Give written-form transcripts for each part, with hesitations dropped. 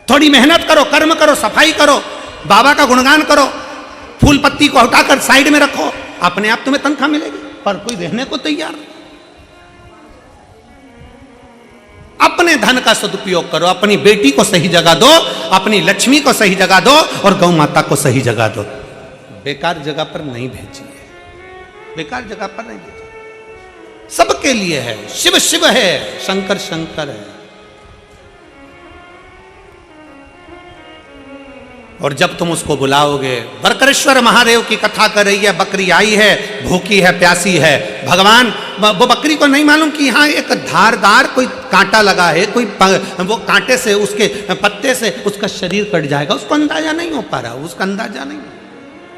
थोड़ी मेहनत करो, कर्म करो, सफाई करो, बाबा का गुणगान करो, फूल पत्ती को हटाकर साइड में रखो, अपने आप तुम्हें तनख्वाह मिलेगी। पर कोई देने को तैयार नहीं। अपने धन का सदुपयोग करो, अपनी बेटी को सही जगह दो, अपनी लक्ष्मी को सही जगह दो और गौ माता को सही जगह दो। बेकार जगह पर नहीं भेजिए, बेकार जगह पर नहीं भेजिए। सबके लिए है, शिव शिव है, शंकर शंकर है। और जब तुम उसको बुलाओगे, वरकरेश्वर महादेव की कथा कर रही है, बकरी आई है, भूखी है, प्यासी है, भगवान वो बकरी को नहीं मालूम कि यहाँ एक धारदार कोई कांटा लगा है, कोई वो कांटे से, उसके पत्ते से उसका शरीर कट जाएगा, उसको अंदाजा नहीं हो पा रहा, उसका अंदाजा नहीं,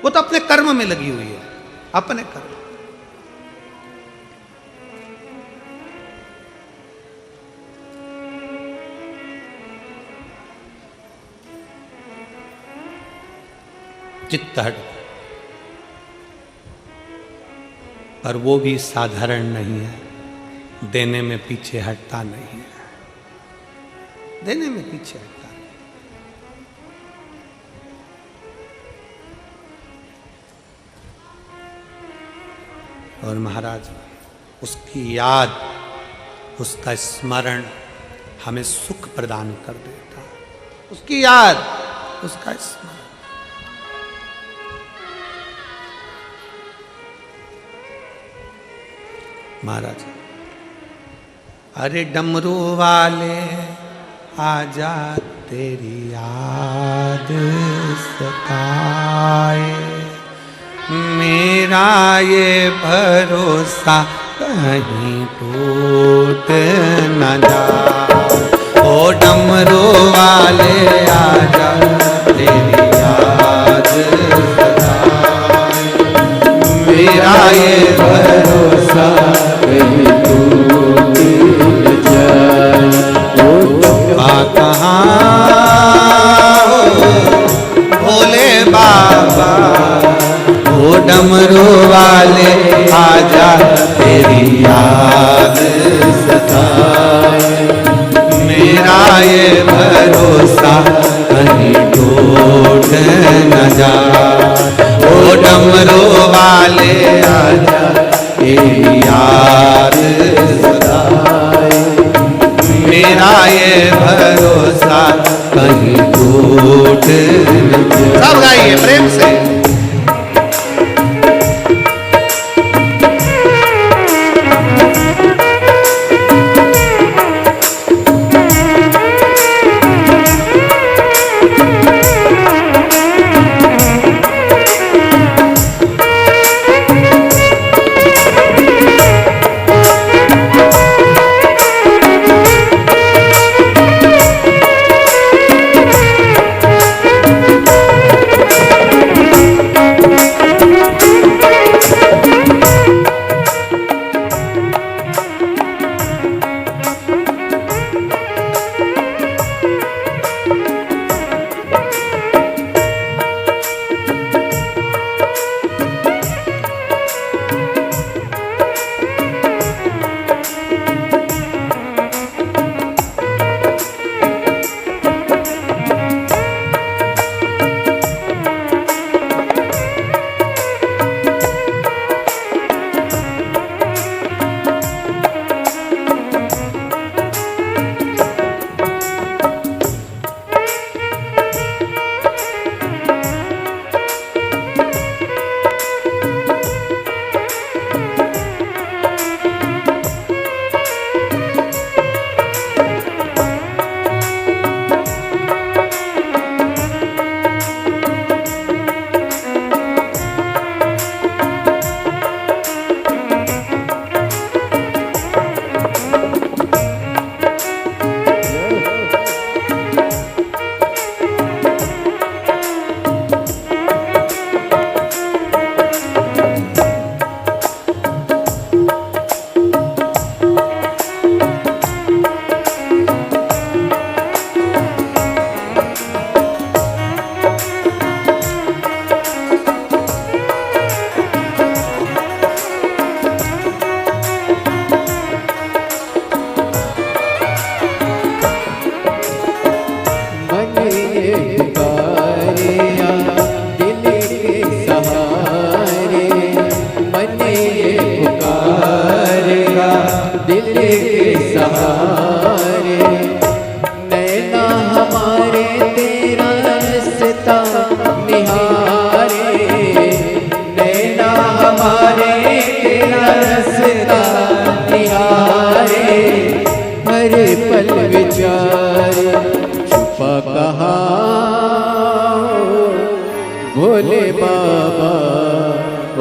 वो तो अपने कर्म में लगी हुई है, अपने कर्म। चित्त हट, पर वो भी साधारण नहीं है, देने में पीछे हटता नहीं है, देने में पीछे हटता नहीं। और महाराज उसकी याद, उसका स्मरण हमें सुख प्रदान कर देता, उसकी याद, उसका स्मरण। महाराज, अरे डमरू वाले आजा तेरी याद सताए, मेरा ये भरोसा कहीं टूट न जाए। ओ डमरू वाले आजा तेरी याद सताए, मेरा ये भरोसा कहीं टूट न जाए। कहाँ भोले बाबा, ओ डमरू वाले आजा तेरी याद सताए, मेरा ये भरोसा कहीं टूट न जाए। ओ डमरू वाले आजा तेरी याद सताए, मेरा ये भरोसा कहीं टूट न जाए। सब गाइए प्रेम से। छुपा कहाँ भोले बाबा,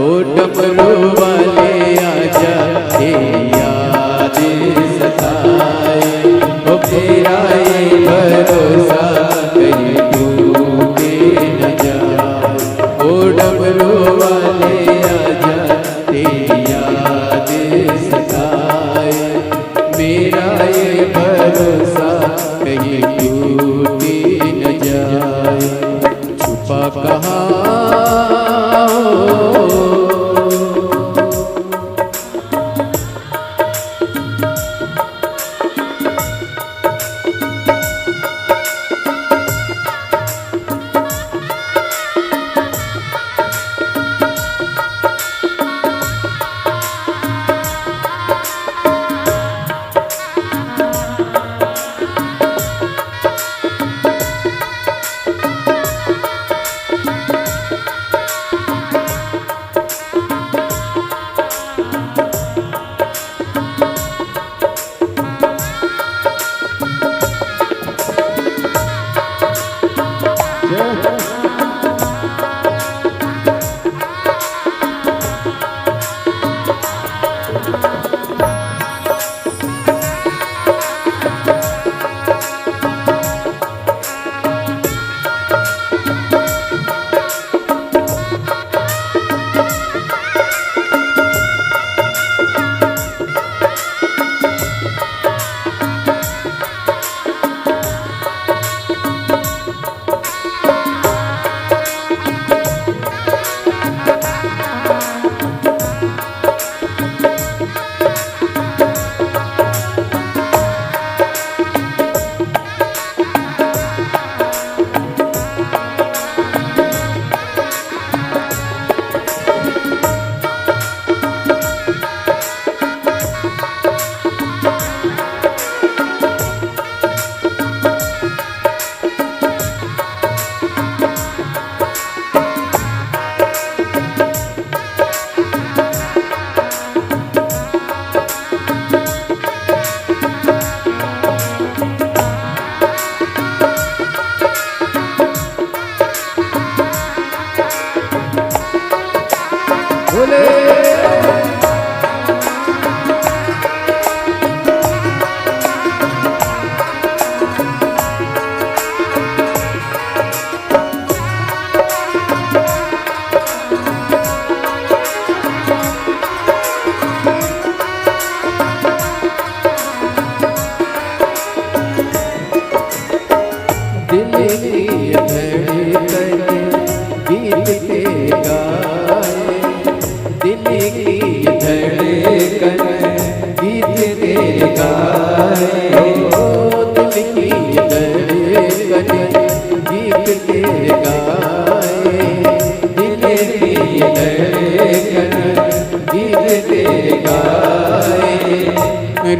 ओ डमरू वाले आजा, हे याद सताए, ओ मेरा ये भरोसा कहीं टूटे न जाए, ओ डमरू वाले आजा, हे याद सताए, मेरा ये भरोसा कहीं टूटे न जाए। छुपा कहाँ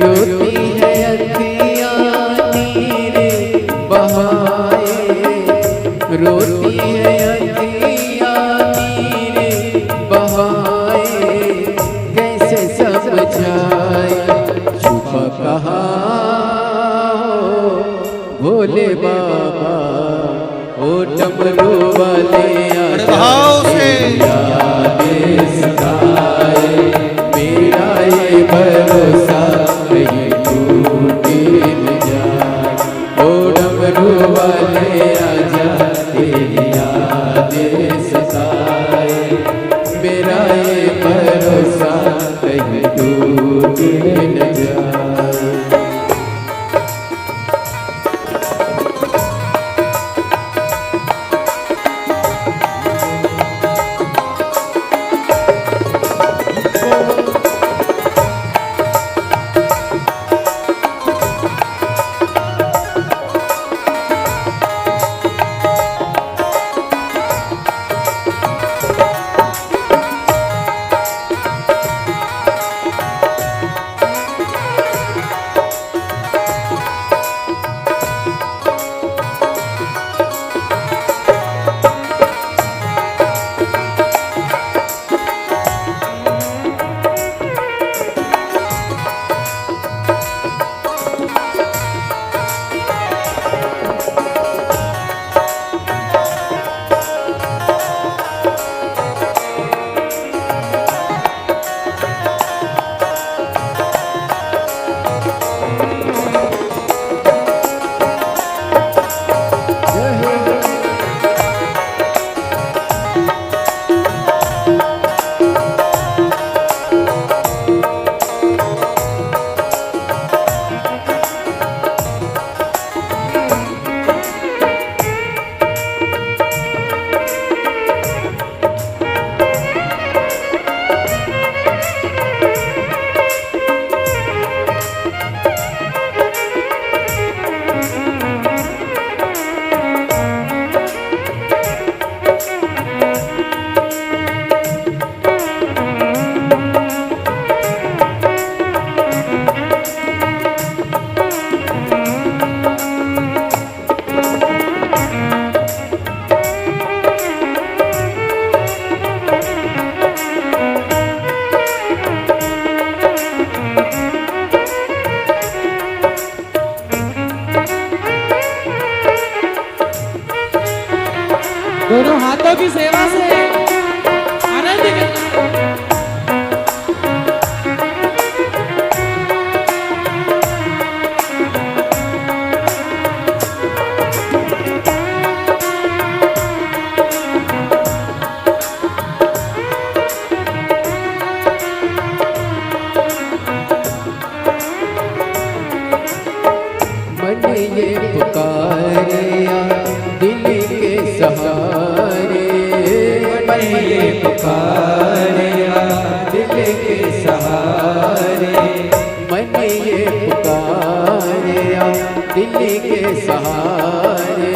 रोती है अखियाँ नीर बहाए, रोती है अखियाँ नीर बहाए, कैसे समझाए छुपा कहाँ भोले बाबा, ओ डमरू वाले याद सताए, मेरा ये भरोसा कहीं टूटे न जाए, ओ डमरू वाले आजा, तेरी याद सताए, मेरा ये भरोसा कहीं टूटे न जाए। दोनों हाथों की सेवा से आनंद करना। मन ये पुकारिया दिल के सहारे, मन ये पुकारिया दिल के सहारे, मन ये पुकारिया दिल के सहारे,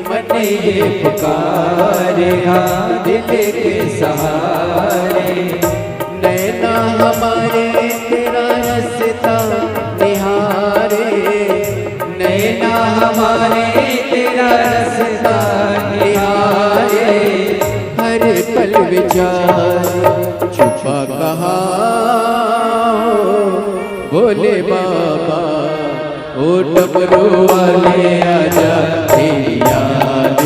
मन ये पुकारिया दिल के सहारे। नैना हमारे तेरा रास्ता निहारे, नैना हमारे तेरा रास्ता निहारे। हर पल विचार छुपा कहाँ बोले बाबा, ओ डमरू वाले आजा तेरी याद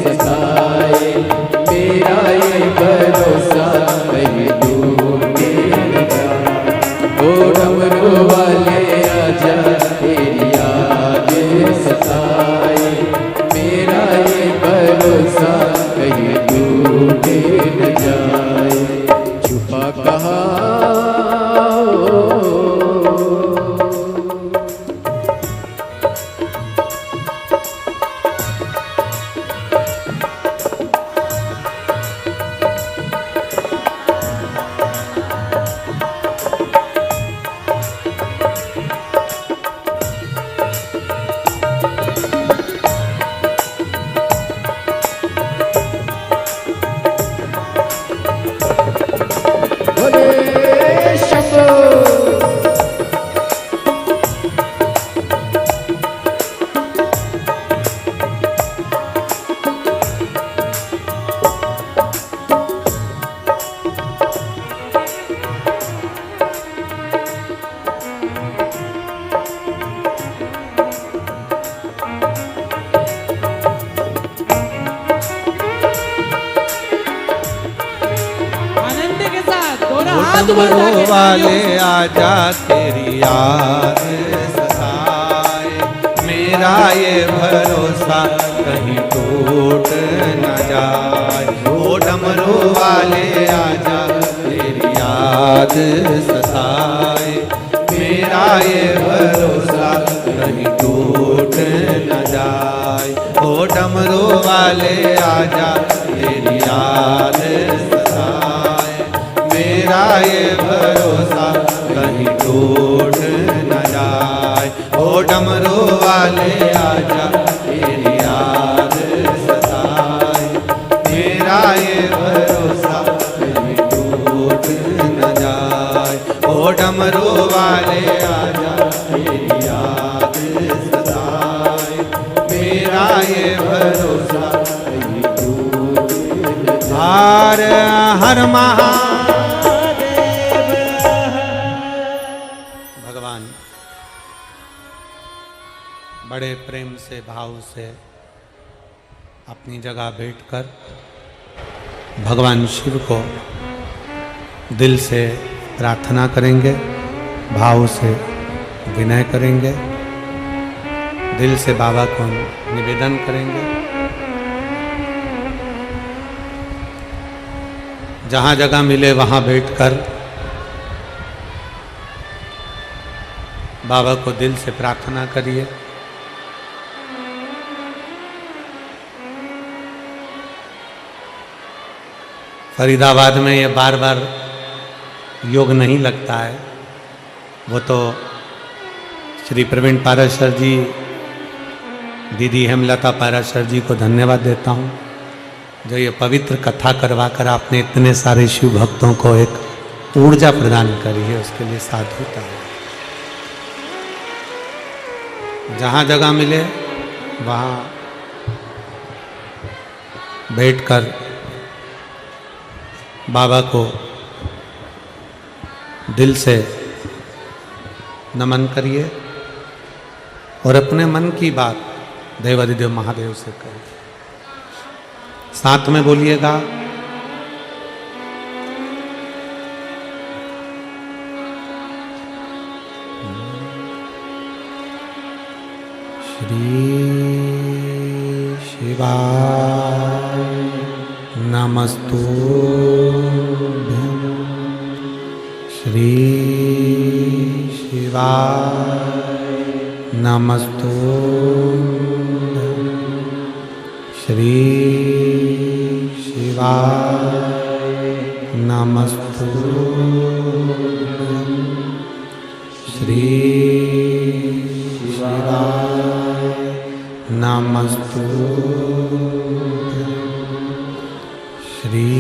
सताए। मेरा ये भरोसा कहीं दूर न जाए, ओ डमरू वाले आजा तेरी याद सताए। मेरा ये भरोसा कहीं दूर न जाए, छुपा कहाँ डमरू वाले आजा तेरी याद सताए। मेरा ये भरोसा कहीं टूट न जाए, ओ डमरू वाले आजा तेरी याद सताए। मेरा ये भरोसा कहीं टूट न जाए, ओ डमरू वाले आजा तेरी याद सताए। मेरा ये भरोसा कहीं टूट न जाए, ओ डमरू वाले आजा तेरी याद सताए। मेरा ये भरोसा कहीं टूट न जाए, ओ डमरू वाले आजा तेरी याद सताए। मेरा ये भरोसा कहीं टूट न जाए। हर महा बड़े प्रेम से भाव से अपनी जगह बैठकर भगवान शिव को दिल से प्रार्थना करेंगे, भाव से विनय करेंगे, दिल से बाबा को निवेदन करेंगे। जहाँ जगह मिले वहाँ बैठकर बाबा को दिल से प्रार्थना करिए। फरीदाबाद में ये बार बार योग नहीं लगता है, वो तो श्री प्रवीण पाराशर जी, दीदी हेमलता पाराशर जी को धन्यवाद देता हूँ, जो ये पवित्र कथा करवा कर आपने इतने सारे शिव भक्तों को एक ऊर्जा प्रदान करी है, उसके लिए साधुता है। जहाँ जगह मिले वहाँ बैठकर बाबा को दिल से नमन करिए और अपने मन की बात देवाधिदेव महादेव से करिए। साथ में बोलिएगा। श्री शिवाय नमस्तुभ्यं। श्री शिवाय नमस्तुभ्यं। श्री शिवाय नमस्तुभ्यं। श्री शिवाय नमस्तुभ्यं। श्री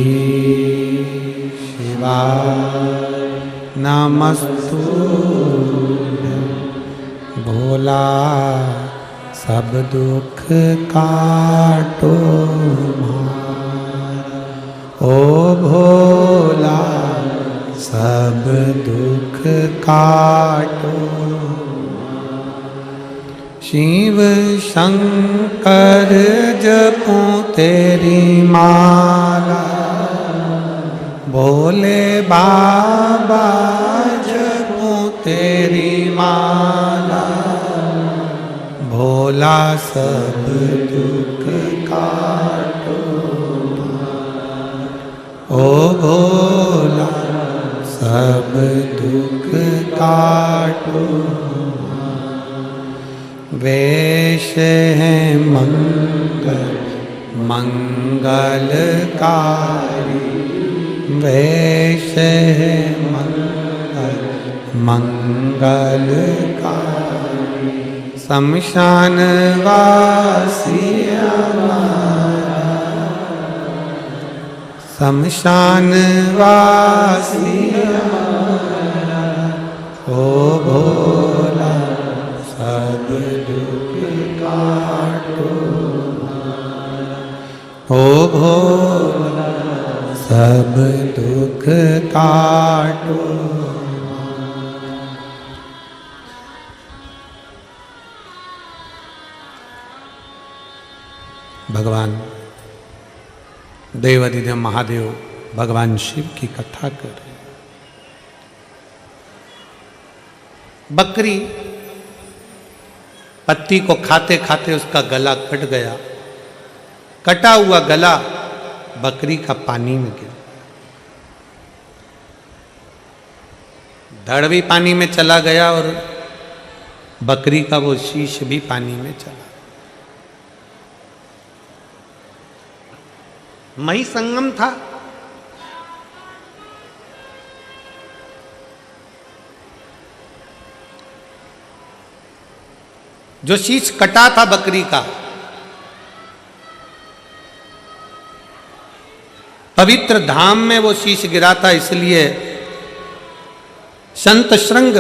शिवाय नमस्तुभ्यं। भोला सब दुख काटो हमारा, ओ भोला सब दुख काटो। शिव शंकर जपूं तेरी माला, भोले बाबा जपूं तेरी माला। भोला सब दुख काटो, ओ भोला सब दुख काटो। वेश है मंगल मंगलकारी, वेश है मंगल मंगलकारी। शमशान वासी हमारा, शमशान वासी हमारा। ओ भोला सब दुख काटो हमारा, ओ भोला सब दुख काटो। भगवान देवाधिदेव महादेव भगवान शिव की कथा कर रहे। बकरी पत्ती को खाते खाते उसका गला कट गया। कटा हुआ गला बकरी का पानी में गिर, धड़ भी पानी में चला गया और बकरी का वो शीश भी पानी में चला। मही संगम था। जो शीश कटा था बकरी का, पवित्र धाम में वो शीश गिरा था। इसलिए संत श्रृंग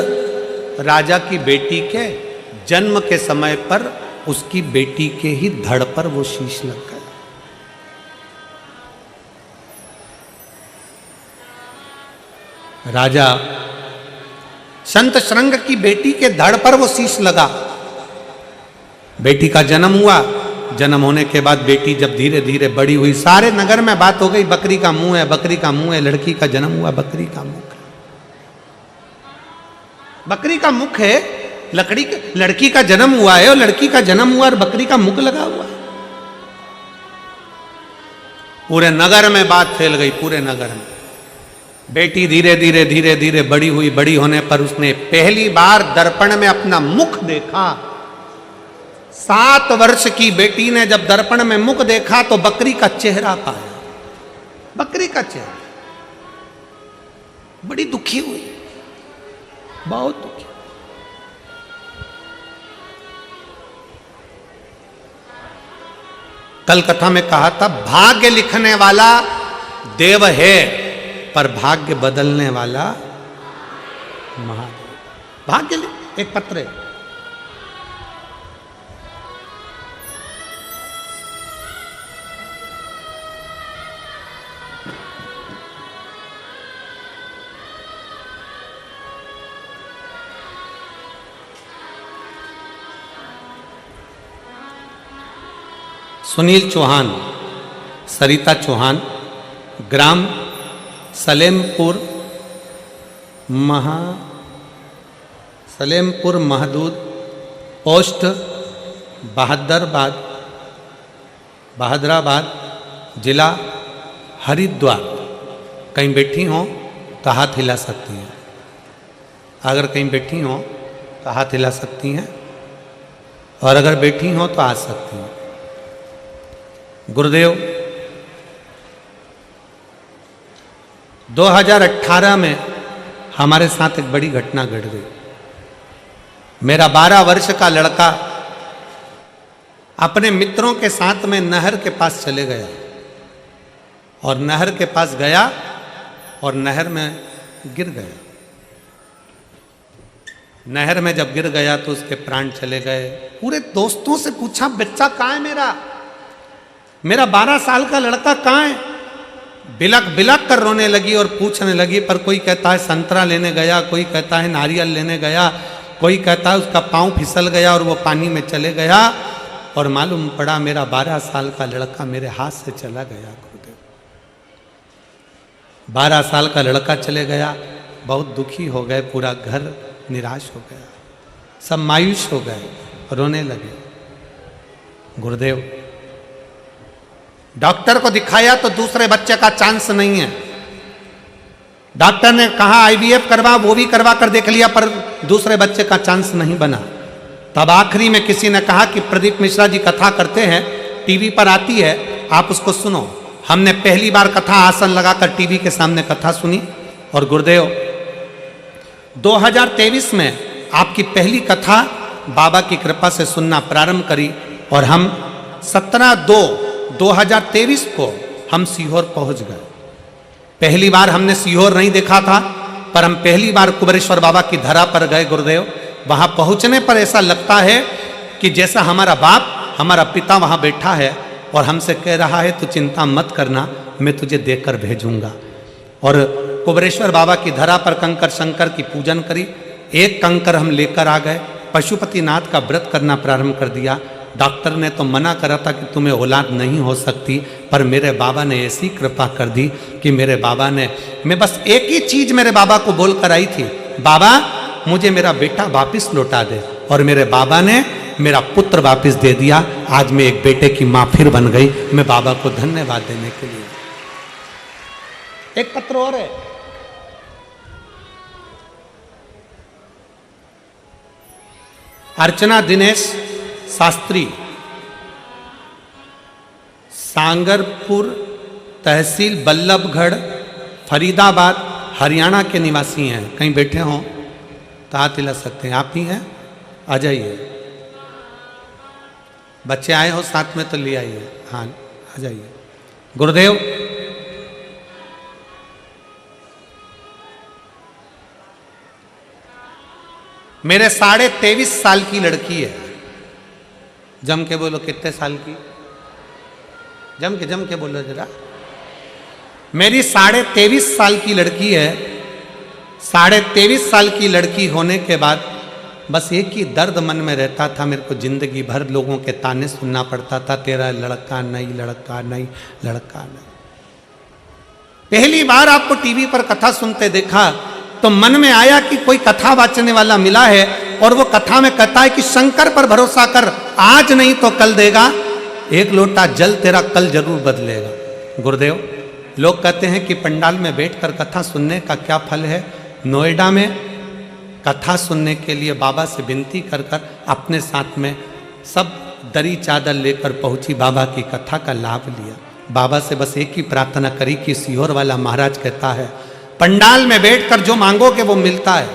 राजा की बेटी के जन्म के समय पर उसकी बेटी के ही धड़ पर वो शीश लग गया। राजा संत श्रृंग की बेटी के धड़ पर वो शीश लगा। बेटी का जन्म हुआ। जन्म होने के बाद बेटी जब धीरे धीरे बड़ी हुई, सारे नगर में बात हो गई, बकरी का मुंह है, बकरी का मुंह है। लड़की का जन्म हुआ, बकरी का मुख है, बकरी का मुख है। लड़की का जन्म हुआ है और लड़की का जन्म हुआ और बकरी का मुख लगा हुआ है। पूरे नगर में बात फैल गई, पूरे नगर में। बेटी धीरे धीरे धीरे धीरे बड़ी हुई। बड़ी होने पर उसने पहली बार दर्पण में अपना मुख देखा। 7 वर्ष की बेटी ने जब दर्पण में मुख देखा तो बकरी का चेहरा पाया। बकरी का चेहरा। बड़ी दुखी हुई, बहुत दुखी। कल कथा में कहा था, भाग्य लिखने वाला देव है पर भाग्य बदलने वाला महादेव। भाग्य एक पत्र है। सुनील चौहान सरिता चौहान, ग्राम सलेमपुर महदूद, पोस्ट बहादराबाद, जिला हरिद्वार। कहीं बैठी हों तो हाथ हिला सकती हैं। अगर कहीं बैठी हों तो हाथ हिला सकती हैं, और अगर बैठी हों तो आ सकती हैं। गुरुदेव, 2018 में हमारे साथ एक बड़ी घटना घट गई। मेरा 12 वर्ष का लड़का अपने मित्रों के साथ में नहर के पास चले गया, और नहर के पास गया और नहर में गिर गया। नहर में जब गिर गया तो उसके प्राण चले गए। पूरे दोस्तों से पूछा, बच्चा कहाँ है मेरा 12 साल का लड़का कहाँ है? बिलक बिलक कर रोने लगी और पूछने लगी, पर कोई कहता है संतरा लेने गया, कोई कहता है नारियल लेने गया, कोई कहता है उसका पाँव फिसल गया और वो पानी में चले गया, और मालूम पड़ा मेरा 12 साल का लड़का मेरे हाथ से चला गया। गुरुदेव, 12 साल का लड़का चले गया। बहुत दुखी हो गए, पूरा घर निराश हो गया, सब मायूस हो गए, रोने लगे। गुरुदेव, डॉक्टर को दिखाया तो दूसरे बच्चे का चांस नहीं है। डॉक्टर ने कहा IVF करवा, वो भी करवा कर देख लिया, पर दूसरे बच्चे का चांस नहीं बना। तब आखिरी में किसी ने कहा कि प्रदीप मिश्रा जी कथा करते हैं, टीवी पर आती है, आप उसको सुनो। हमने पहली बार कथा आसन लगाकर टीवी के सामने कथा सुनी, और गुरुदेव 2023 में आपकी पहली कथा बाबा की कृपा से सुनना प्रारंभ करी, और हम 17/2/2023 को हम सीहोर पहुंच गए। पहली बार हमने सीहोर नहीं देखा था, पर हम पहली बार कुबेरेश्वर बाबा की धरा पर गए। गुरुदेव, वहां पहुंचने पर ऐसा लगता है कि जैसा हमारा बाप, हमारा पिता वहां बैठा है और हमसे कह रहा है, तू चिंता मत करना, मैं तुझे देकर भेजूंगा। और कुबेरेश्वर बाबा की धरा पर कंकर शंकर की पूजन करी। एक कंकर हम लेकर आ गए, पशुपतिनाथ का व्रत करना प्रारंभ कर दिया। डॉक्टर ने तो मना करा था कि तुम्हें औलाद नहीं हो सकती, पर मेरे बाबा ने ऐसी कृपा कर दी कि मेरे बाबा ने, मैं बस एक ही चीज मेरे बाबा को बोलकर आई थी, बाबा मुझे मेरा बेटा वापिस लौटा दे, और मेरे बाबा ने मेरा पुत्र वापिस दे दिया। आज मैं एक बेटे की माँ फिर बन गई। मैं बाबा को धन्यवाद देने के लिए। एक पत्र और है, अर्चना दिनेश शास्त्री, सांगरपुर तहसील बल्लभगढ़, फरीदाबाद, हरियाणा के निवासी हैं। कहीं बैठे हों तो हाथ हिला सकते हैं। आप ही हैं, आ जाइए। बच्चे आए हो साथ में तो ले आइए। हाँ, आ जाइए। गुरुदेव, मेरे 23.5 साल की लड़की है। जम के बोलो, कितने साल की? जम के बोलो जरा। मेरी 23.5 साल की लड़की है। 23.5 साल की लड़की होने के बाद बस एक ही दर्द मन में रहता था, मेरे को जिंदगी भर लोगों के ताने सुनना पड़ता था, तेरा लड़का नहीं, लड़का नहीं, लड़का नहीं। पहली बार आपको टीवी पर कथा सुनते देखा तो मन में आया कि कोई कथा वाचने वाला मिला है, और वो कथा में कहता है कि शंकर पर भरोसा कर, आज नहीं तो कल देगा, एक लोटा जल तेरा कल जरूर बदलेगा। गुरुदेव, लोग कहते हैं कि पंडाल में बैठकर कथा सुनने का क्या फल है। नोएडा में कथा सुनने के लिए बाबा से विनती कर कर अपने साथ में सब दरी चादर लेकर पहुंची, बाबा की कथा का लाभ लिया। बाबा से बस एक ही प्रार्थना करी कि सीहोर वाला महाराज कहता है पंडाल में बैठकर जो मांगोगे वो मिलता है।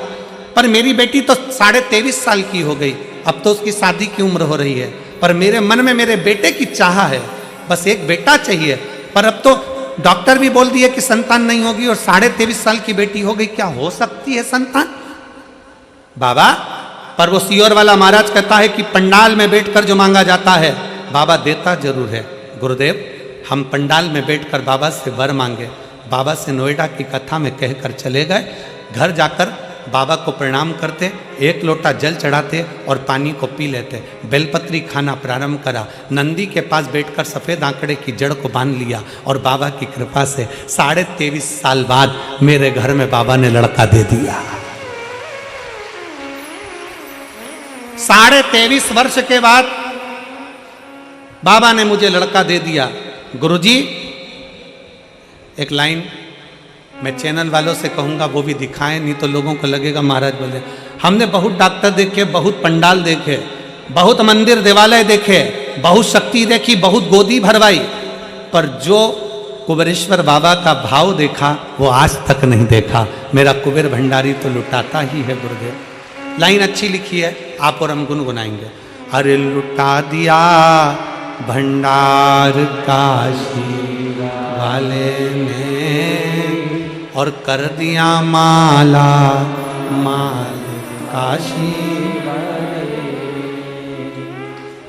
पर मेरी बेटी तो 23.5 साल की हो गई, अब तो उसकी शादी की उम्र हो रही है, पर मेरे मन में मेरे बेटे की चाह है, बस एक बेटा चाहिए। पर अब तो डॉक्टर भी बोल दिए कि संतान नहीं होगी, और 23.5 साल की बेटी हो गई, क्या हो सकती है संतान? बाबा, पर वो सीहोर वाला महाराज कहता है कि पंडाल में बैठकर जो मांगा जाता है बाबा देता जरूर है। गुरुदेव, हम पंडाल में बैठकर बाबा से वर मांगे, बाबा से नोएडा की कथा में कहकर चले गए। घर जाकर बाबा को प्रणाम करते, एक लोटा जल चढ़ाते और पानी को पी लेते। बेलपत्री खाना प्रारंभ करा। नंदी के पास बैठकर सफ़ेद आंकड़े की जड़ को बांध लिया और बाबा की कृपा से 23.5 साल बाद मेरे घर में बाबा ने लड़का दे दिया। 23.5 वर्ष के बाद बाबा ने मुझे लड़का दे दिया। गुरुजी, एक लाइन मैं चैनल वालों से कहूँगा, वो भी दिखाएं, नहीं तो लोगों को लगेगा महाराज बोले। हमने बहुत डॉक्टर देखे, बहुत पंडाल देखे, बहुत मंदिर देवालय देखे, बहुत शक्ति देखी, बहुत गोदी भरवाई, पर जो कुबेरेश्वर बाबा का भाव देखा वो आज तक नहीं देखा। मेरा कुबेर भंडारी तो लुटाता ही है गुरुदेव। लाइन अच्छी लिखी है, आप और हम गुनगुनाएंगे। अरे लुटा दिया भंडार काशी वाले ने और कर दिया माला माल काशी वाले।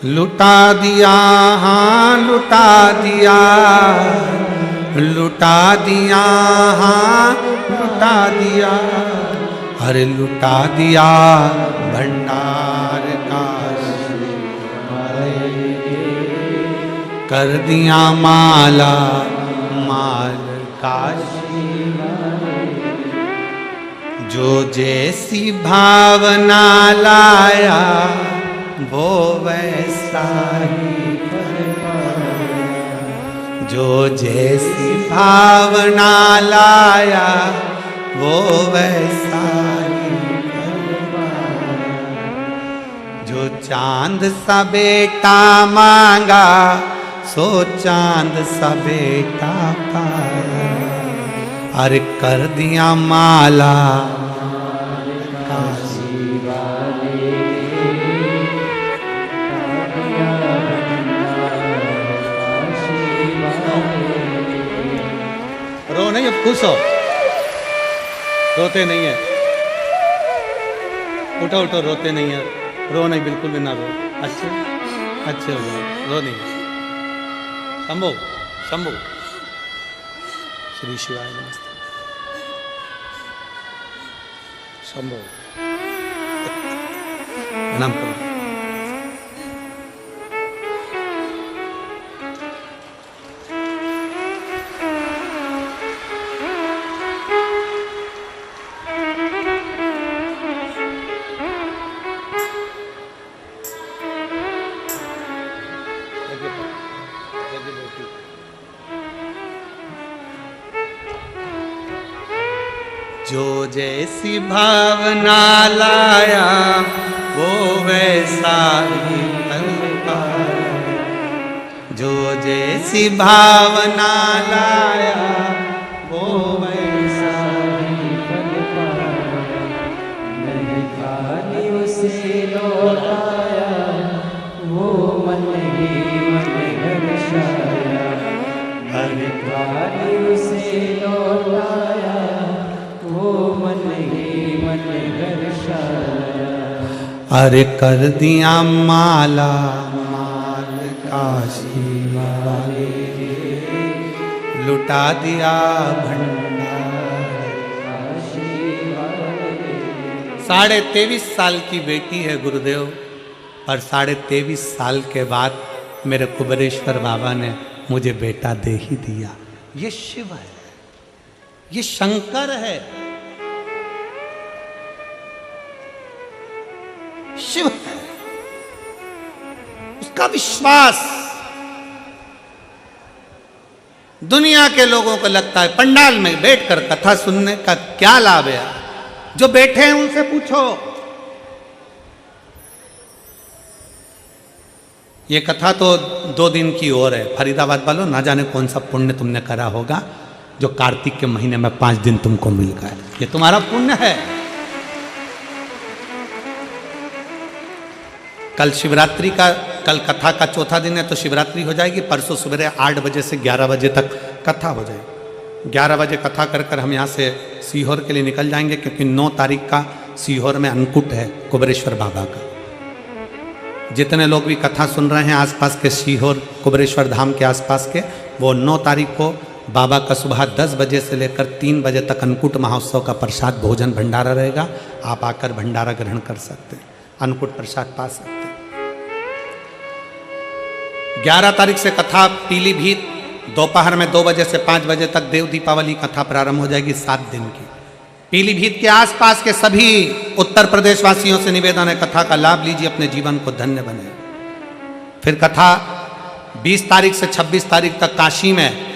लुटा दिया, हाँ लुटा दिया, लुटा दिया, हाँ लुटा दिया। अरे लुटा दिया भंडार काशी वाले, कर दिया माला माल काशी वाले। जो जैसी भावना लाया वो वैसा ही फल पाया। जो जैसी भावना लाया वो वैसा ही फल पाया। जो चांद सा बेटा मांगा सो चांद सा बेटा पाया। अरे कर दिया माला काशी वाले, रो नहीं, अब खुश हो, रोते नहीं है। उठो उठो, रोते नहीं है, रो नहीं, बिल्कुल भी ना रो। अच्छे अच्छे हो जाओ, रो नहीं। शंभो शंभो, श्री शिवाय नमस्ते। शंभो प्रणाम करो। जो जैसी भावना लाया वो वैसा ही फल पाया। जो जैसी भावना लाया वो वैसा ही फल पाया। नहीं खाली उसे लौटाया वो मन ही मन हर्षाया। हर खाली उसे लौटाया वो मन ही मन हर्षाया। अरे कर दिया माला माल काशी वाले, लुटा दिया भंडार काशी वाले। 23.5 साल की बेटी है गुरुदेव, और 23.5 साल के बाद मेरे कुबेरेश्वर बाबा ने मुझे बेटा दे ही दिया। ये शिव है, ये शंकर है, शिव है। उसका विश्वास दुनिया के लोगों को लगता है पंडाल में बैठकर कथा सुनने का क्या लाभ है। जो बैठे हैं उनसे पूछो। ये कथा तो 2 दिन की ओर है। फरीदाबाद वालों, ना जाने कौन सा पुण्य तुमने करा होगा जो कार्तिक के महीने में 5 दिन तुमको मिल गए। ये तुम्हारा पुण्य है। कल शिवरात्रि का, कल कथा का चौथा दिन है तो शिवरात्रि हो जाएगी। परसों सुबह 8 बजे से 11 बजे तक कथा हो जाएगी। 11 बजे कथा कर कर हम यहाँ से सीहोर के लिए निकल जाएंगे, क्योंकि 9 तारीख का सीहोर में अन्नकूट है कुबेरेश्वर बाबा का। जितने लोग भी कथा सुन रहे हैं आसपास के, सीहोर कुबेरेश्वर धाम के आसपास के, वो 9 तारीख को बाबा का सुबह 10 बजे से लेकर 3 बजे तक अन्नकूट महोत्सव का प्रसाद भोजन भंडारा रहेगा। आप आकर भंडारा ग्रहण कर सकते हैं, अन्नकूट प्रसाद पा सकते हैं। 11 तारीख से कथा पीलीभीत दोपहर में 2 बजे से 5 बजे तक देव दीपावली कथा प्रारंभ हो जाएगी 7 दिन की। पीलीभीत के आसपास के सभी उत्तर प्रदेश वासियों से निवेदन है, कथा का लाभ लीजिए, अपने जीवन को धन्य बने। फिर कथा 20 तारीख से 26 तारीख तक काशी में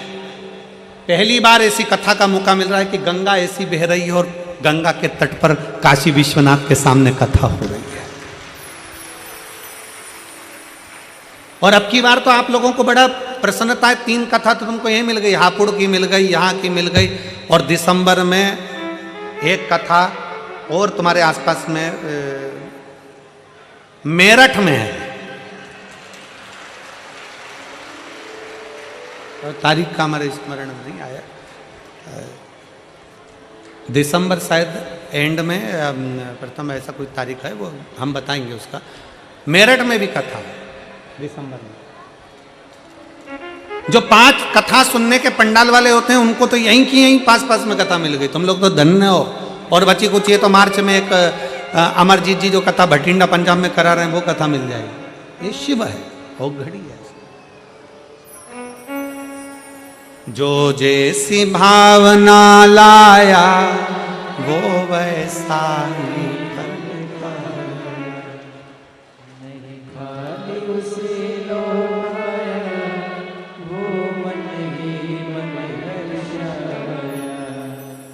पहली बार ऐसी कथा का मौका मिल रहा है कि गंगा ऐसी बह रही है और गंगा के तट पर काशी विश्वनाथ के सामने कथा हो रही है। और अब की बार तो आप लोगों को बड़ा प्रसन्नता है, 3 कथा तो तुमको यही मिल गई, हापुड़ की मिल गई, यहाँ की मिल गई, और दिसंबर में 1 कथा और तुम्हारे आसपास में मेरठ में है। और तारीख का हमारे स्मरण में नहीं आया, दिसंबर शायद एंड में प्रथम ऐसा कोई तारीख है, वो हम बताएंगे उसका। मेरठ में भी कथा है दिसंबर में। जो 5 कथा सुनने के पंडाल वाले होते हैं उनको तो यहीं की यहीं पास में कथा मिल गई, तुम लोग तो धन्य हो। और बची कुछ ये तो मार्च में एक अमरजीत जी जो कथा भटिंडा पंजाब में करा रहे हैं वो कथा मिल जाएगी। ये शिव है, वो घड़ी है। जो जैसी भावना लाया वो वैसा ही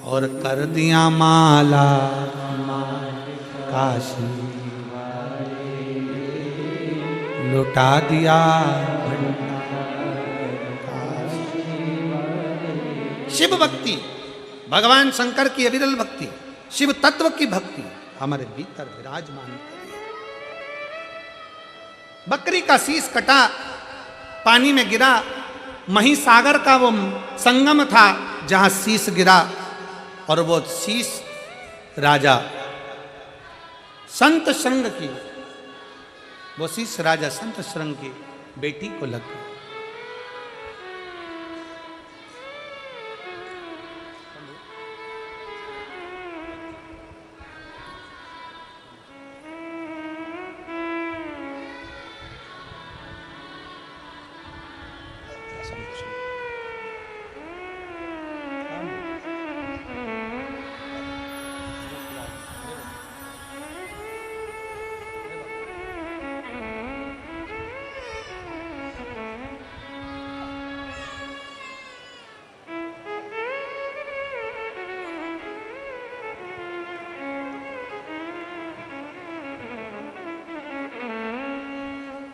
और कर दिया माला काशी, लुटा दिया शिव भक्ति, भगवान शंकर की अविरल भक्ति, शिव तत्व की भक्ति हमारे भीतर विराजमान करिए। बकरी का शीश कटा, पानी में गिरा, महिसागर का वो संगम था जहां शीश गिरा, और वो शीश राजा संत श्रृंग की, वो शीश राजा संत श्रृंग की बेटी को लग गया।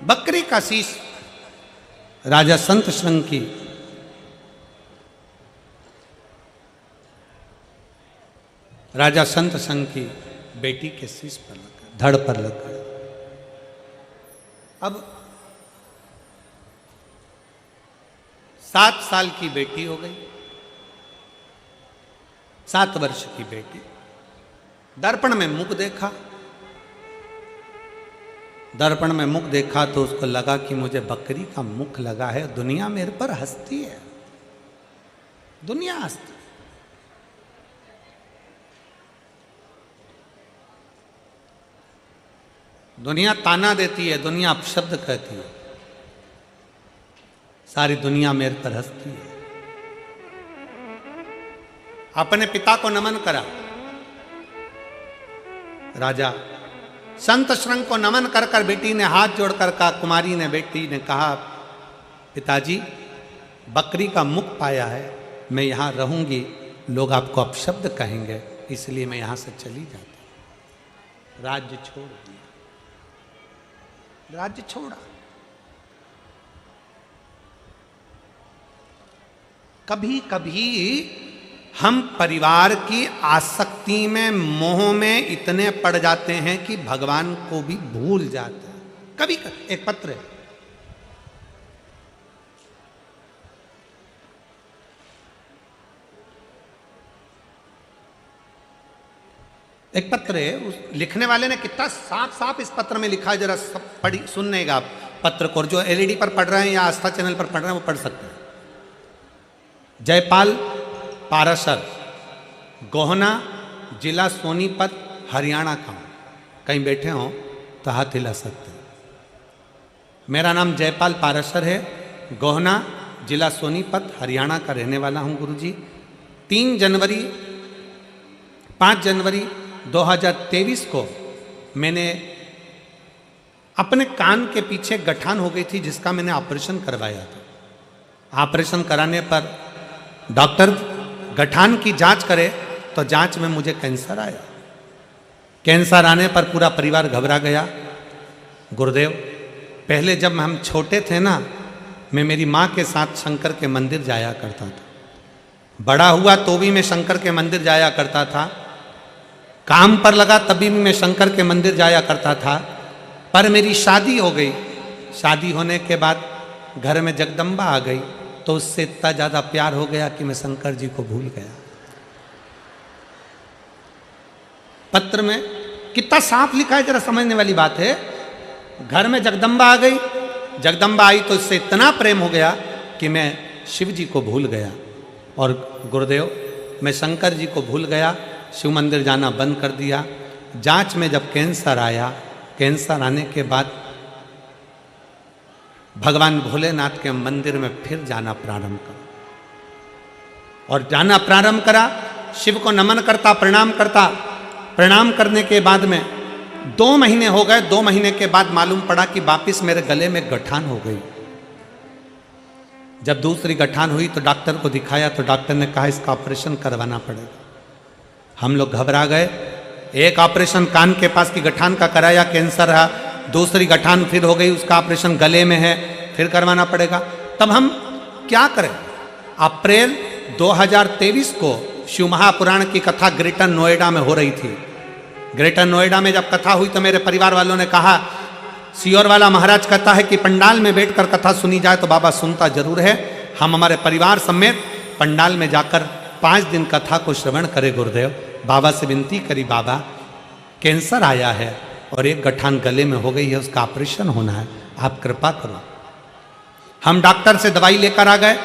बकरी का शीश राजा संत श्रृंग की राजा संत श्रृंग की बेटी के शीश पर लगा, धड़ पर लगा। अब 7 साल की बेटी हो गई, 7 वर्ष की बेटी। दर्पण में मुख देखा, दर्पण में मुख देखा तो उसको लगा कि मुझे बकरी का मुख लगा है, दुनिया मेरे पर हंसती है, दुनिया हंसती। दुनिया ताना देती है, दुनिया अपशब्द कहती है, सारी दुनिया मेरे पर हंसती है। अपने पिता को नमन करा, राजा संत श्रृंग को नमन कर कर बेटी ने हाथ जोड़कर कहा, कुमारी ने बेटी ने कहा, पिताजी बकरी का मुख पाया है, मैं यहाँ रहूंगी, लोग आपको अपशब्द कहेंगे, इसलिए मैं यहाँ से चली जाती हूँ। राज्य छोड़ दिया, राज्य छोड़ा। कभी कभी हम परिवार की आसक्ति में, मोह में इतने पड़ जाते हैं कि भगवान को भी भूल जाते हैं। कभी एक पत्र है, एक पत्र है, उस लिखने वाले ने कितना साफ साफ इस पत्र में लिखा है, जरा सब पढ़ी सुननेगा आप पत्र को। जो एलईडी पर पढ़ रहे हैं या आस्था चैनल पर पढ़ रहे हैं वो पढ़ सकते हैं। जयपाल पाराशर, गोहना, जिला सोनीपत, हरियाणा का हूँ। कहीं बैठे हों तो हाथ हिला सकते हैं। मेरा नाम जयपाल पाराशर है, गोहना, जिला सोनीपत, हरियाणा का रहने वाला हूँ गुरुजी। 5 जनवरी 2023 को मैंने अपने कान के पीछे गठान हो गई थी, जिसका मैंने ऑपरेशन करवाया था। ऑपरेशन कराने पर डॉक्टर गठान की जांच करे तो जांच में मुझे कैंसर आया। कैंसर आने पर पूरा परिवार घबरा गया। गुरुदेव, पहले जब हम छोटे थे ना, मैं मेरी माँ के साथ शंकर के मंदिर जाया करता था। बड़ा हुआ तो भी मैं शंकर के मंदिर जाया करता था। काम पर लगा तभी भी मैं शंकर के मंदिर जाया करता था। पर मेरी शादी हो गई। शादी होने के बाद घर में जगदम्बा आ गई, तो उससे इतना ज़्यादा प्यार हो गया कि मैं शंकर जी को भूल गया। पत्र में कितना साफ लिखा है, जरा समझने वाली बात है। घर में जगदम्बा आ गई, जगदम्बा आई तो इससे इतना प्रेम हो गया कि मैं शिव जी को भूल गया। और गुरुदेव, मैं शंकर जी को भूल गया, शिव मंदिर जाना बंद कर दिया। जांच में जब कैंसर आया, कैंसर आने के बाद भगवान भोलेनाथ के मंदिर में फिर जाना प्रारंभ करा। और जाना प्रारंभ करा, शिव को नमन करता, प्रणाम करता। प्रणाम करने के बाद में 2 महीने हो गए। 2 महीने के बाद मालूम पड़ा कि वापिस मेरे गले में गठान हो गई। जब दूसरी गठान हुई तो डॉक्टर को दिखाया, तो डॉक्टर ने कहा इसका ऑपरेशन करवाना पड़ेगा। हम लोग घबरा गए। एक ऑपरेशन कान के पास की गठान का कराया, कैंसर रहा। दूसरी गठान फिर हो गई, उसका ऑपरेशन गले में है, फिर करवाना पड़ेगा। तब हम क्या करें? अप्रैल 2023 को शिव महापुराण की कथा ग्रेटर नोएडा में हो रही थी। ग्रेटर नोएडा में जब कथा हुई तो मेरे परिवार वालों ने कहा, सियोर वाला महाराज कहता है कि पंडाल में बैठकर कथा सुनी जाए, तो बाबा सुनता जरूर है। हम हमारे परिवार समेत पंडाल में जाकर 5 दिन कथा को श्रवण करे। गुरुदेव, बाबा से विनती करी, बाबा कैंसर आया है और एक गठान गले में हो गई है, उसका ऑपरेशन होना है, आप कृपा करो। हम डॉक्टर से दवाई लेकर आ गए,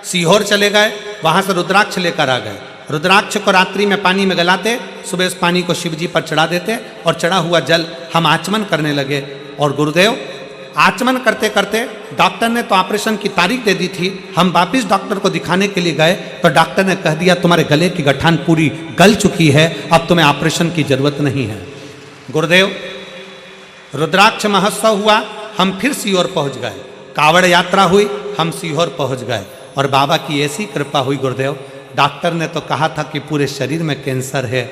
सीहोर चले गए, वहाँ से रुद्राक्ष लेकर आ गए। रुद्राक्ष को रात्रि में पानी में गलाते, सुबह उस पानी को शिव जी पर चढ़ा देते और चढ़ा हुआ जल हम आचमन करने लगे। और गुरुदेव, आचमन करते करते डॉक्टर ने तो ऑपरेशन की तारीख दे दी थी। हम वापिस डॉक्टर को दिखाने के लिए गए तो डॉक्टर ने कह दिया तुम्हारे गले की गठान पूरी गल चुकी है, अब तुम्हें ऑपरेशन की जरूरत नहीं है। गुरुदेव, रुद्राक्ष महोत्सव हुआ, हम फिर सीहोर पहुंच गए। कावड़ यात्रा हुई, हम सीहोर पहुंच गए। और बाबा की ऐसी कृपा हुई गुरुदेव, डॉक्टर ने तो कहा था कि पूरे शरीर में कैंसर है,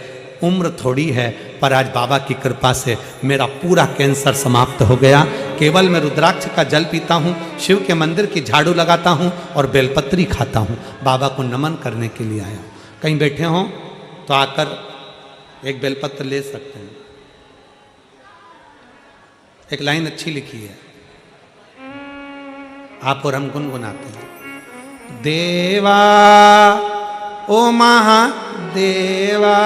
उम्र थोड़ी है, पर आज बाबा की कृपा से मेरा पूरा कैंसर समाप्त हो गया। केवल मैं रुद्राक्ष का जल पीता हूँ, शिव के मंदिर की झाड़ू लगाता हूँ और बेलपत्री खाता हूँ। बाबा को नमन करने के लिए आया। कहीं बैठे हों तो आकर एक बेलपत्र ले सकते हैं। एक लाइन अच्छी लिखी है, आप और हम गुनगुनाते हैं। देवा ओ महादेवा,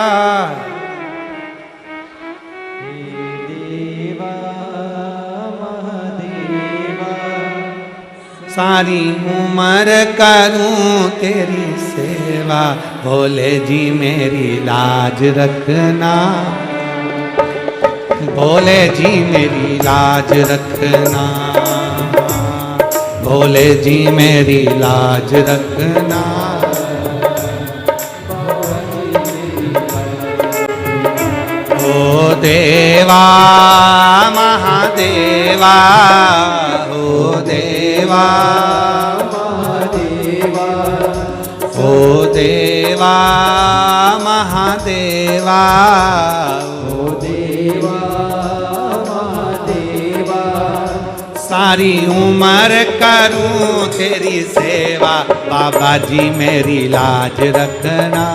देवा महादेवा, सारी उम्र करूं तेरी सेवा, भोले जी मेरी लाज रखना, भोले जी मेरी लाज रखना, भोले जी मेरी लाज रखना। ओ देवा महादेवा, ओ देवा महादेवा, ओ देवा महादेवा, ओ देवा महादेवा, सारी उम्र करूं तेरी सेवा, बाबा जी मेरी लाज रखना,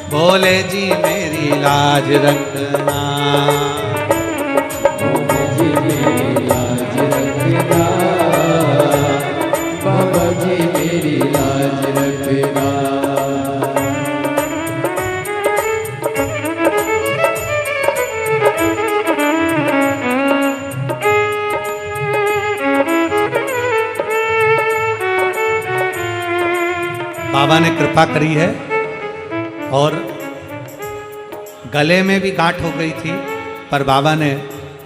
भोले जी मेरी लाज रखना। भोले जी मेरी लाज रखना, बाबा जी मेरी लाज रखना। बाबा ने कृपा करी है और गले में भी गांठ हो गई थी, पर बाबा ने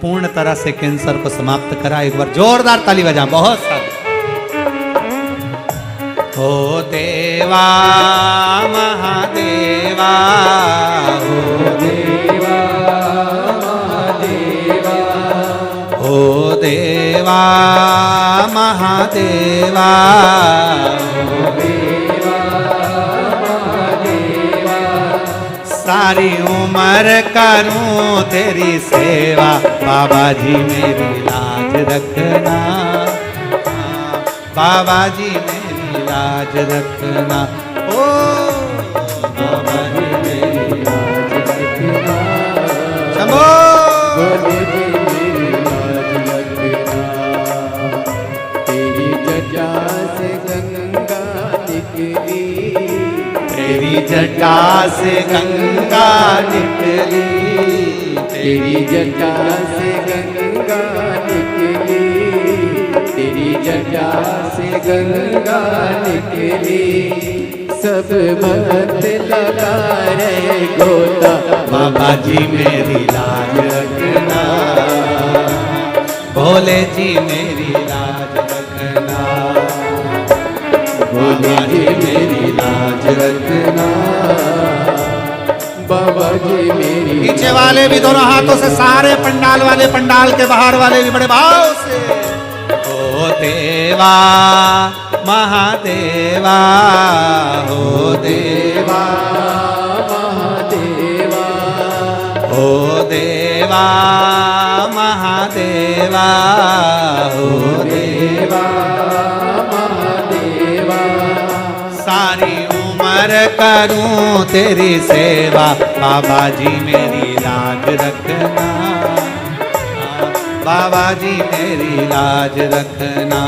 पूर्ण तरह से कैंसर को समाप्त करा। एक बार जोरदार ताली बजा, बहुत सारे। ओ देवा महादेवा, ओ देवा महादेवा, ओ देवा महादेवा, सारी उम्र करूं तेरी सेवा, बाबा जी मेरी लाज रखना, बाबा जी मेरी लाज रखना, ओ बाबा जी मेरी लाज रखना, शंभो भोले जी मेरी लाज रखना। तेरी जटा से गंगा निकली, तेरी जटा से गंगा निकली, तेरी जटा से गंगा निकली, तेरी जटा से गंगा निकली, सब भक्त लगा रहे गोता, बाबा जी मेरी लाज रखना, भोले जी मेरी लाज रखना, भोले जी मेरी लाज रखना। बाबा जी मेरी पीछे वाले भी दोनों हाथों से, सारे पंडाल वाले, पंडाल के बाहर वाले भी बड़े भाव से। ओ देवा महादेवा, ओ देवा महादेवा, ओ देवा महादेवा, ओ देवा महादेवा, सारी उम्र करूं तेरी सेवा, बाबा जी मेरी लाज रखना, बाबा जी मेरी लाज रखना,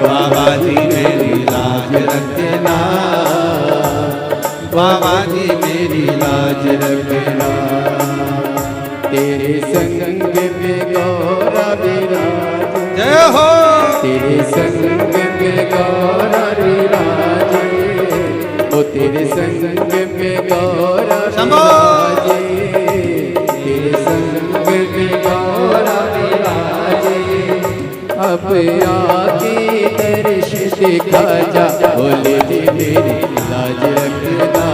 बाबा जी मेरी लाज रखना, बाबा जी मेरी लाज रखना। तेरे संग में गौरा विराज, जय हो। तेरे संग में गौरा विराज, ओ तेरे संग में गौरा शंभो। विराज, तेरे संग में गौरा विराज, अब आके दर्श दिखा जा, भोले जी मेरी लाज रखना,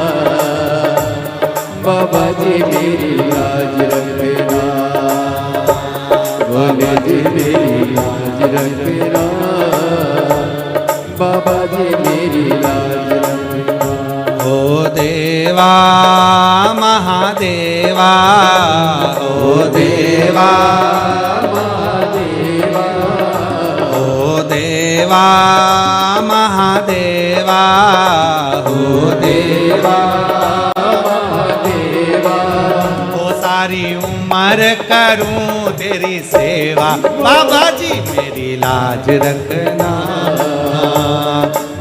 बाबा जी मेरी लाज रखना, भोले जी मेरी लाज रखना, बाबा जी मेरी लाज रखना। ओ देवा महादेवा, ओ देवा महादेवा, ओ देवा महादेवा, ओ देवा महादेवा, ओ सारी उम्र करूं तेरी सेवा, बाबा जी मेरी लाज रखना,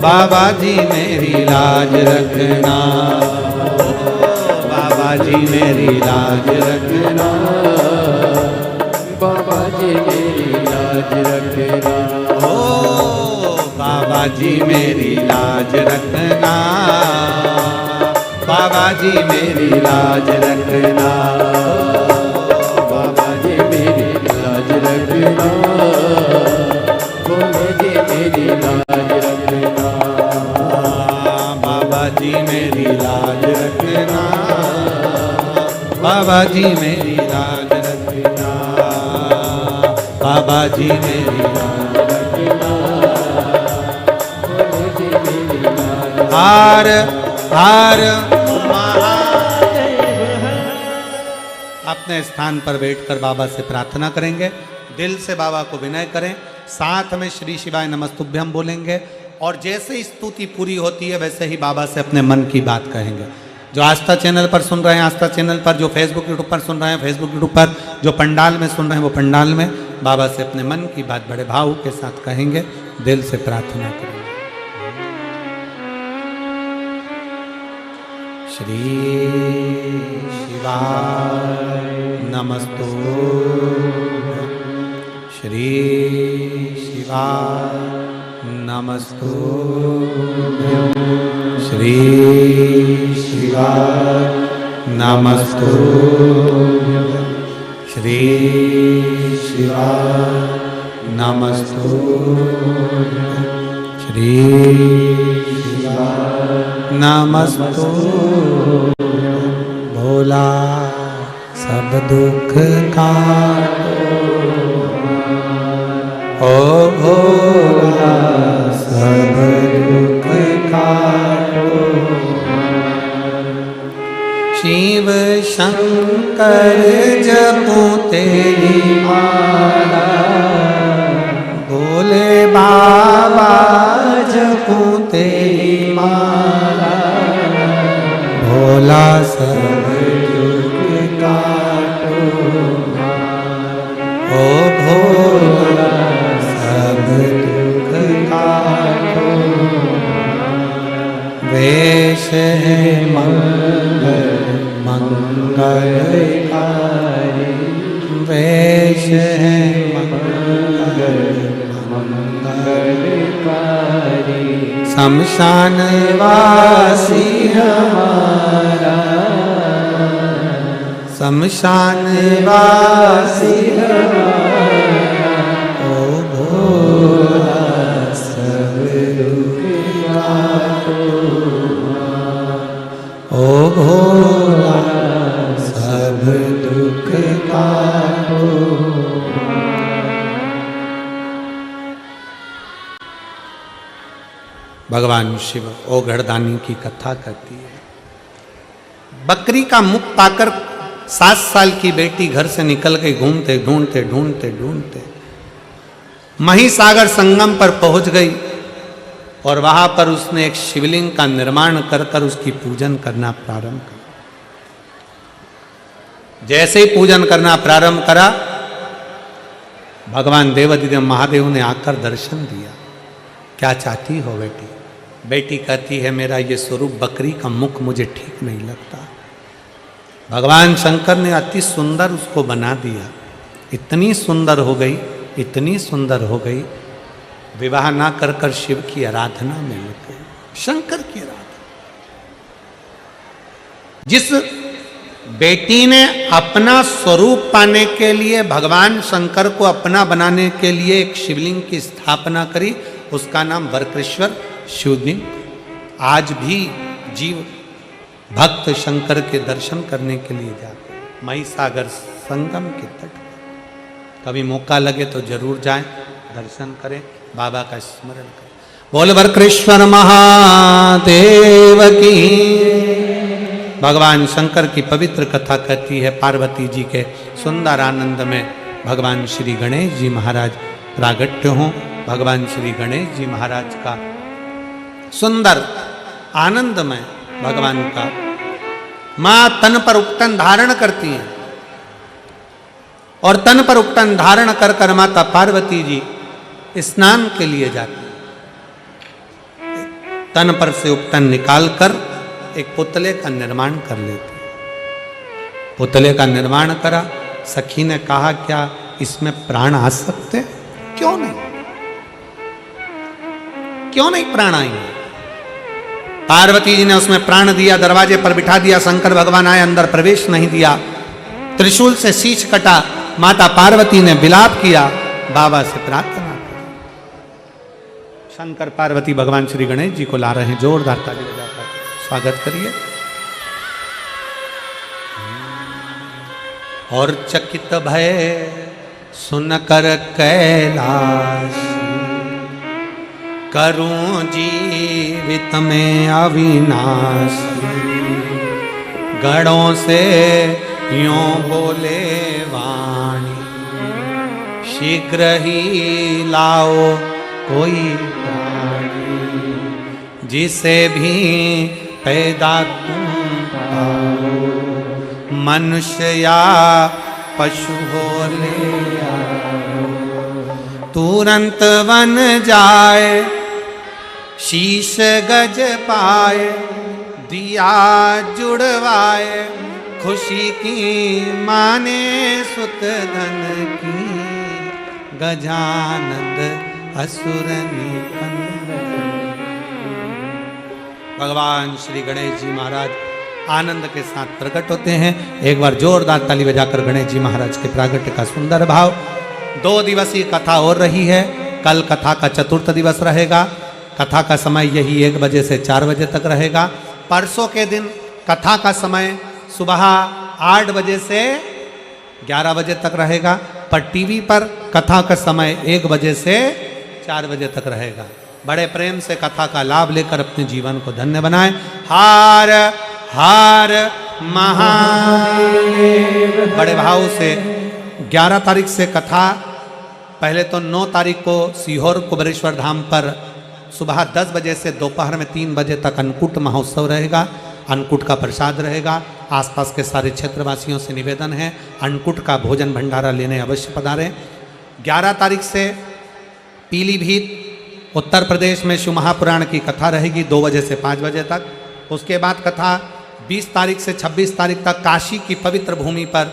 बाबा जी मेरी लाज रखना, ओ बाबा जी मेरी लाज रखना, बाबा जी मेरी लाज रखना, ओ बाबा जी मेरी लाज रखना, बाबा जी मेरी लाज रखना, बाबा जी मेरी लाज रखना, भोले जी मेरी लाज रखना, बाबा जी मेरी लाज रखना, बाबा जी मेरी लाज रखना, बाबा जी मेरी लाज रखना, भोले जी मेरी लाज। हार हार अपने स्थान पर बैठकर बाबा से प्रार्थना करेंगे, दिल से बाबा को विनय करें, साथ में श्री शिवाय नमस्तुभ्यम बोलेंगे, और जैसे ही स्तुति पूरी होती है वैसे ही बाबा से अपने मन की बात कहेंगे। जो आस्था चैनल पर सुन रहे हैं आस्था चैनल पर, जो फेसबुक यूट्यूब पर सुन रहे हैं फेसबुक यूट्यूब पर, जो पंडाल में सुन रहे हैं वो पंडाल में बाबा से अपने मन की बात बड़े भाव के साथ कहेंगे, दिल से प्रार्थना करेंगे। श्री शिवाय नमस्तुभ्यं, श्री शिवाय नमस्तुभ्यं श्री शिवाय नमस्तुभ्यं श्री शिवाय नमस्तुभ्यं श्री शिवाय नमस्तुभ्यं भोला सब दुख काटो ओ भोला सब दुख काटो शिव शंकर जपूं तेरी माला भोले बाबा जपूं तेरी माला भोला सब दुख काटो ओ भोला सब दुख काटो वेश है मंगल मंगलकारी वेश है मंगल मंगलकारी शमशान वासी हमारा शमशान वासी हमारा ओ भोला सब दुख काटो ओ भोला सब दुख काटो। भगवान शिव ओघड़दानी की कथा करती है। बकरी का मुख पाकर 7 साल की बेटी घर से निकल गई, घूमते ढूंढते ढूंढते ढूंढते महिसागर संगम पर पहुंच गई और वहां पर उसने एक शिवलिंग का निर्माण कर कर उसकी पूजन करना प्रारंभ किया। जैसे ही पूजन करना प्रारंभ करा, भगवान देवाधिदेव महादेव ने आकर दर्शन दिया। क्या चाहती हो बेटी? बेटी कहती है मेरा ये स्वरूप बकरी का मुख मुझे ठीक नहीं लगता। भगवान शंकर ने अति सुंदर उसको बना दिया। इतनी सुंदर हो गई, इतनी सुंदर हो गई, विवाह ना कर कर शिव की आराधना में लग गई, शंकर की आराधना। जिस बेटी ने अपना स्वरूप पाने के लिए भगवान शंकर को अपना बनाने के लिए एक शिवलिंग की स्थापना करी, उसका नाम वरकृष्वर शिवलिंग। आज भी जीव भक्त शंकर के दर्शन करने के लिए जाते हैं महिसागर संगम के तट पर। कभी मौका लगे तो जरूर जाएं, दर्शन करें, बाबा का स्मरण करें। बोल वरकृष्वर महादेव की। भगवान शंकर की पवित्र कथा कहती है पार्वती जी के सुंदर आनंद में भगवान श्री गणेश जी महाराज प्रागट्य हों। भगवान श्री गणेश जी महाराज का सुंदर आनंदमय भगवान का मां तन पर उपटन धारण करती हैं और तन पर उपटन धारण कर कर माता पार्वती जी स्नान के लिए जाती हैं। तन पर से उपटन निकालकर एक पुतले का निर्माण कर लेती। पुतले का निर्माण करा, सखी ने कहा क्या इसमें प्राण आ सकते? क्यों नहीं, क्यों नहीं प्राण आएंगे? पार्वती जी ने उसमें प्राण दिया, दरवाजे पर बिठा दिया। शंकर भगवान आए, अंदर प्रवेश नहीं दिया। त्रिशूल से शीश कटा। माता पार्वती ने विलाप किया, बाबा से प्रार्थना की। शंकर पार्वती भगवान श्री गणेश जी को ला रहे हैं। जोरदार ताली बजाकर स्वागत करिए। और चकित भय सुनकर कैलाश करूं जीवित में अविनाशी। गणों से यूं बोले वाणी, शीघ्र ही लाओ कोई प्राणी, जिसे भी पैदा तुम पाओ, मनुष्य या पशु हो ले आओ। तुरंत बन जाए शीश गज पाए, दिया जुड़वाए, खुशी की माने सुत धन की, गजानंद असुर निकंदन। भगवान श्री गणेश जी महाराज आनंद के साथ प्रकट होते हैं। एक बार जोरदार ताली बजाकर गणेश जी महाराज के प्रागट्य का सुंदर भाव। 2 दिवसीय कथा और रही है। कल कथा का चतुर्थ दिवस रहेगा। कथा का समय यही 1 बजे से 4 बजे तक रहेगा। परसों के दिन कथा का समय सुबह 8 बजे से 11 बजे तक रहेगा, पर टीवी पर कथा का समय 1 बजे से 4 बजे तक रहेगा। बड़े प्रेम से कथा का लाभ लेकर अपने जीवन को धन्य बनाएं। हार हार महादेव। बड़े भाव से 11 तारीख से कथा, पहले तो 9 तारीख को सीहोर कुबेरेश्वर धाम पर सुबह 10 बजे से दोपहर में 3 बजे तक अन्नकूट महोत्सव रहेगा। अन्नकूट का प्रसाद रहेगा। आसपास के सारे क्षेत्रवासियों से निवेदन है, अन्नकूट का भोजन भंडारा लेने अवश्य पधारें। 11 तारीख से पीलीभीत उत्तर प्रदेश में शिव महापुराण की कथा रहेगी 2 बजे से 5 बजे तक। उसके बाद कथा 20 तारीख से 26 तारीख तक काशी की पवित्र भूमि पर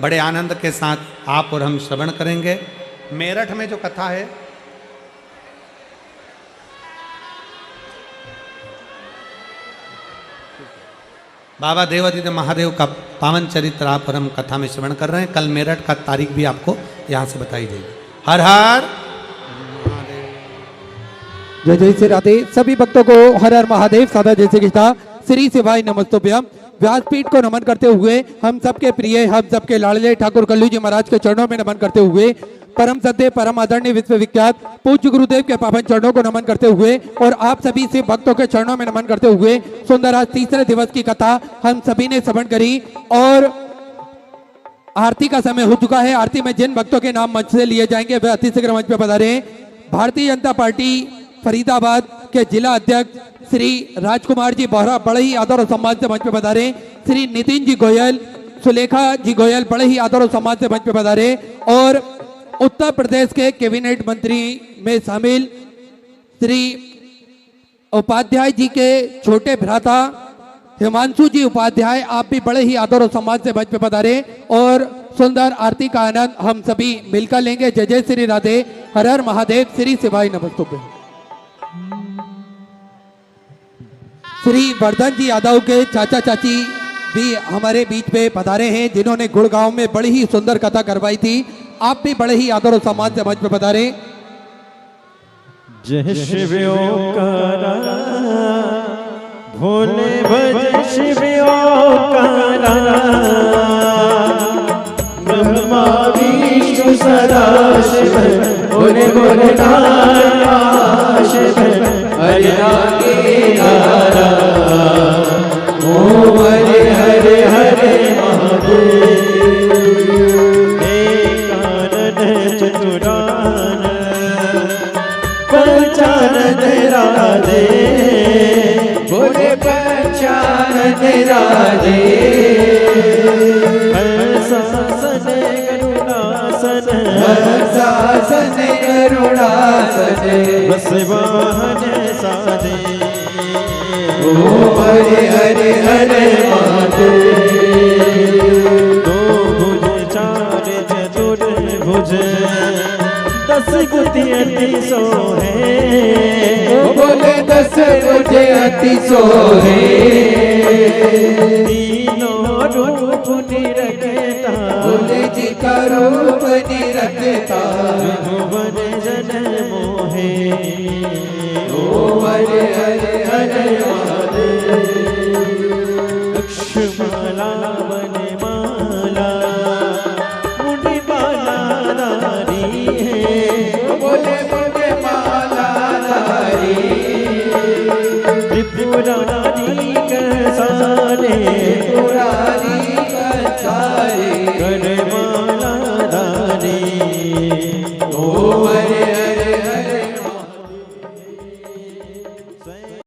बड़े आनंद के साथ आप और हम श्रवण करेंगे। मेरठ में जो कथा है, बाबा देवादिदेव महादेव का पावन चरित्र आप और हम कथा में श्रवण कर रहे हैं। कल मेरठ का तारीख भी आपको यहाँ से बताई जाएगी। हर हर जय जय श्री राधे। सभी भक्तों को हर हर महादेव सादा जैसे गीता श्री शिवाय नमस्तुभ्यम। व्यासपीठ को नमन करते हुए हम सबके प्रिय, हम सबके लाडले ठाकुर कल्लू जी महाराज के चरणों में नमन करते हुए, परम सत्य परम आदरणीय विश्वविख्यात पूज्य गुरुदेव के पावन चरणों को नमन करते हुए और आप सभी से भक्तों के चरणों में नमन करते हुए सुंदर आज 3रे दिवस की कथा हम सभी ने श्रवण करी और आरती का समय हो चुका है। आरती में जिन भक्तों के नाम मंच से लिए जाएंगे वे अति शीघ्र मंच पर पधारे। भारतीय जनता पार्टी फरीदाबाद के जिला अध्यक्ष श्री राजकुमार जी बोहरा बड़े ही आदर और सम्मान से मंच पर पधारे। श्री नितिन जी गोयल, सुलेखा जी गोयल बड़े ही आदर और सम्मान से मंच पर पधारे। और उत्तर प्रदेश के कैबिनेट मंत्री में शामिल श्री उपाध्याय जी के छोटे भ्राता हिमांशु जी उपाध्याय, आप भी बड़े ही आदर और सम्मान से मंच पे पधारे और सुंदर आरती का आनंद हम सभी मिलकर लेंगे। जय जय श्री राधे। हर हर महादेव। श्री शिवाय नमस्तुभ्यम। श्री वर्धन जी यादव के चाचा चाची भी हमारे बीच में पधारे हैं, जिन्होंने गुड़गांव में बड़ी ही सुंदर कथा करवाई थी। आप भी बड़े ही आदर और सम्मान से मंच पे पधारे। जय शिवोकारा भोले भज शिवोकारा ब्रह्मा विष्णु सदाशिव भोले भोले शिव हरि नारा ओम हरे हरे हरे महादेव। चतुरान पंचानन राधे भोले पंचानन राधे। हर शासन करुणासन, हर शासन करुणासन बस वाहन साधे। ओम हरे हरे हरे महादेव। 2 भुज 4 चतुर्भुज 10 गुति अति सोहे। बोले 10 गुति अति सोहे। तीनों रूप निरखता, बोले जी का रूप निरखता भुवन जन मोहे।